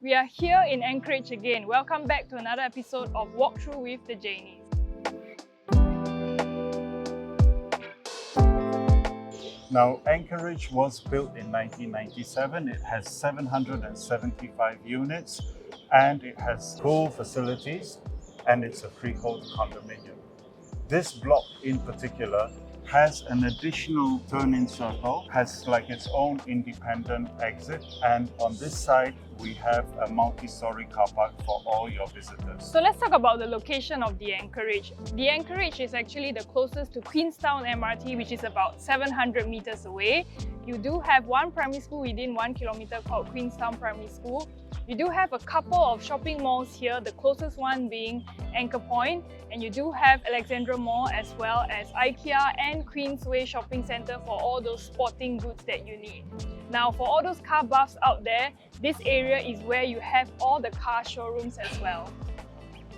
We are here in Anchorage again. Welcome back to another episode of Walkthrough with the Janys. Now, Anchorage was built in 1997. It has 775 units and it has pool facilities and it's a freehold condominium. This block in particular has an additional turn-in circle, has like its own independent exit, and on this side we have a multi-story car park for all your visitors. So let's talk about the location of the Anchorage. The Anchorage is actually the closest to Queenstown MRT, which is about 700 meters away. You do have one primary school within 1 kilometer called Queenstown Primary School. You do have a couple of shopping malls here, the closest one being Anchorpoint, and you do have Alexandra Mall as well as IKEA and Queensway Shopping Centre for all those sporting goods that you need. Now, for all those car buffs out there, this area is where you have all the car showrooms as well.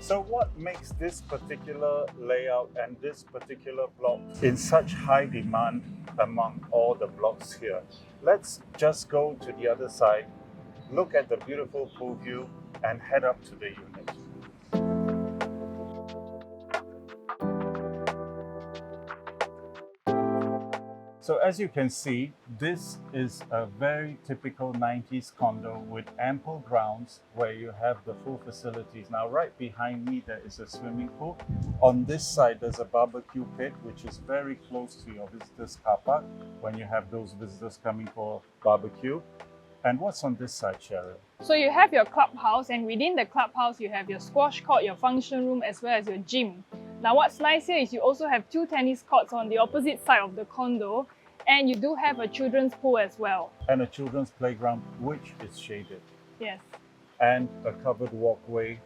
So what makes this particular layout and this particular block in such high demand among all the blocks here? Let's just go to the other side, look at the beautiful pool view and head up to the unit. So as you can see, this is a very typical 90s condo with ample grounds where you have the full facilities. Now right behind me there is a swimming pool. On this side there's a barbecue pit which is very close to your visitors car park when you have those visitors coming for barbecue. And what's on this side, Sharon? So you have your clubhouse, and within the clubhouse you have your squash court, your function room as well as your gym. Now what's nice here is you also have 2 tennis courts on the opposite side of the condo, and you do have a children's pool as well. And a children's playground which is shaded. Yes. And a covered walkway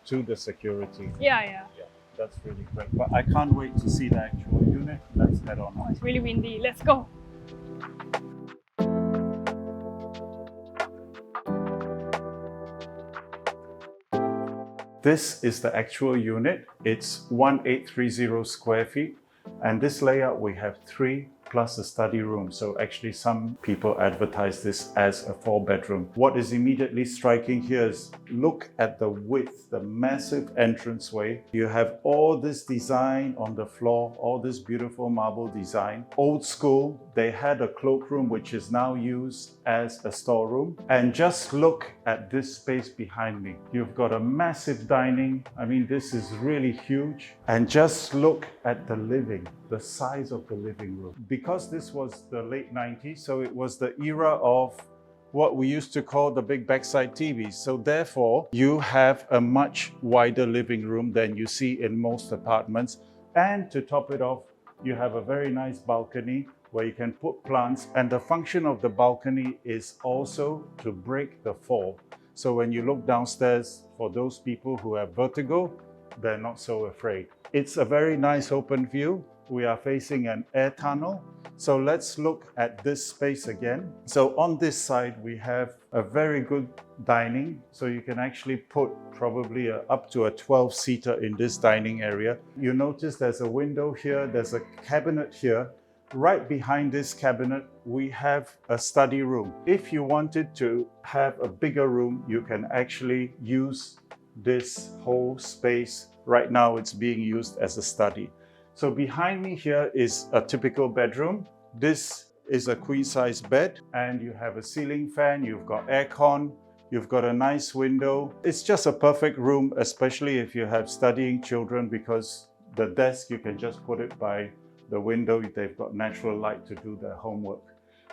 to the security. Yeah. That's really great. But I can't wait to see the actual unit. Let's head on. Oh, it's really windy. Let's go. This is the actual unit. It's 1830 square feet. And this layout, we have 3 plus a study room. So actually some people advertise this as a 4-bedroom. What is immediately striking here is look at the width, the massive entranceway. You have all this design on the floor, all this beautiful marble design. Old school, they had a cloakroom which is now used as a storeroom. And just look at this space behind me. You've got a massive dining. I mean, this is really huge. And just look at the living, the size of the living room. Because this was the late 90s, so it was the era of what we used to call the big backside TVs. So therefore, you have a much wider living room than you see in most apartments. And to top it off, you have a very nice balcony where you can put plants. And the function of the balcony is also to break the fall. So when you look downstairs, for those people who have vertigo, they're not so afraid. It's a very nice open view. We are facing an air tunnel. So let's look at this space again. So on this side, we have a very good dining. So you can actually put probably up to a 12-seater in this dining area. You notice there's a window here, there's a cabinet here. Right behind this cabinet, we have a study room. If you wanted to have a bigger room, you can actually use this whole space. Right now, it's being used as a study. So behind me here is a typical bedroom. This is a queen-size bed, and you have a ceiling fan, you've got aircon, you've got a nice window. It's just a perfect room, especially if you have studying children, because the desk, you can just put it by the window. They've got natural light to do their homework.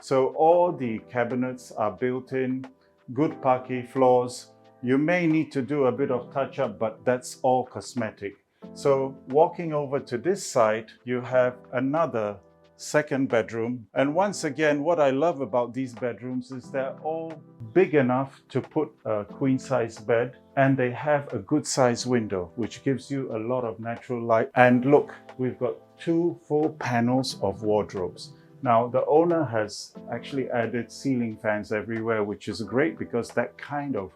So all the cabinets are built in, good parquet floors. You may need to do a bit of touch-up, but that's all cosmetic. So walking over to this side, you have another 2nd bedroom. And once again, what I love about these bedrooms is they're all big enough to put a queen-size bed, and they have a good size window, which gives you a lot of natural light. And look, we've got 2 full panels of wardrobes. Now, the owner has actually added ceiling fans everywhere, which is great because that kind of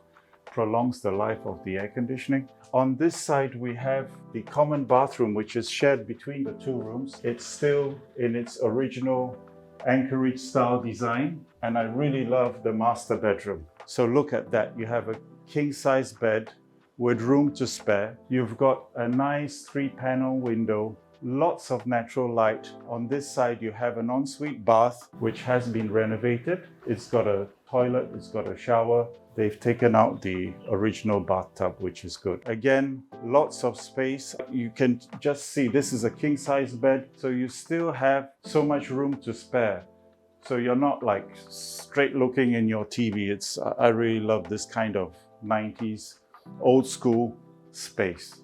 prolongs the life of the air conditioning. On this side, we have the common bathroom, which is shared between the 2 rooms. It's still in its original Anchorage style design, and I really love the master bedroom. So look at that. You have a king-size bed with room to spare. You've got a nice 3-panel window, lots of natural light. On this side, you have an ensuite bath, which has been renovated. It's got a toilet, it's got a shower. They've taken out the original bathtub, which is good. Again, lots of space. You can just see this is a king-size bed, so you still have so much room to spare. So you're not like straight looking in your TV. I really love this kind of 90s old school space.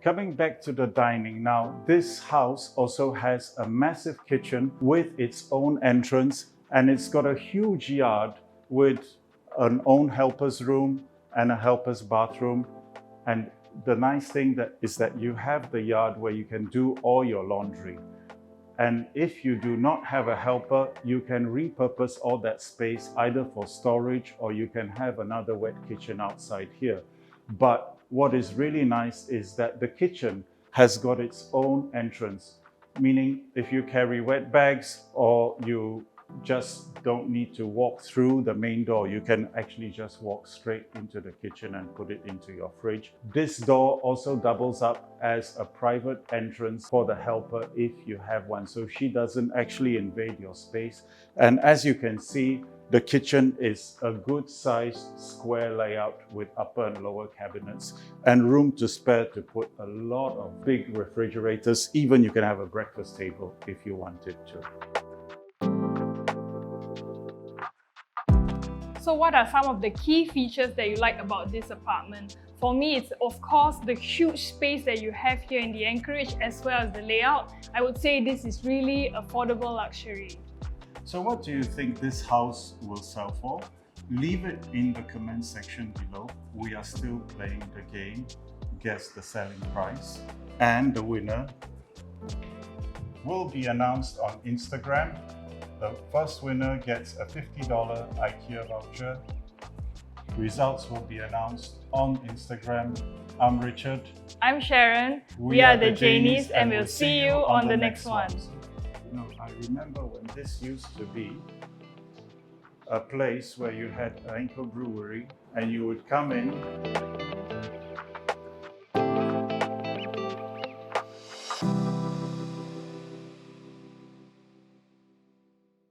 Coming back to the dining now, this house also has a massive kitchen with its own entrance, and it's got a huge yard with an own helper's room and a helper's bathroom. And the nice thing is that you have the yard where you can do all your laundry. And if you do not have a helper, you can repurpose all that space either for storage, or you can have another wet kitchen outside here. But what is really nice is that the kitchen has got its own entrance, meaning if you carry wet bags or you just don't need to walk through the main door, you can actually just walk straight into the kitchen and put it into your fridge. This door also doubles up as a private entrance for the helper if you have one, so she doesn't actually invade your space. And as you can see, the kitchen is a good sized square layout with upper and lower cabinets and room to spare to put a lot of big refrigerators. Even you can have a breakfast table if you wanted to. So what are some of the key features that you like about this apartment? For me, it's of course the huge space that you have here in the Anchorage, as well as the layout. I would say this is really affordable luxury. So what do you think this house will sell for? Leave it in the comment section below. We are still playing the game, guess the selling price. And the winner will be announced on Instagram. The first winner gets a $50 IKEA voucher. Results will be announced on Instagram. I'm Richard. I'm Sharon. We are the Janys, and we'll see you on the next one. You know, I remember when this used to be a place where you had an Anchor brewery, and you would come in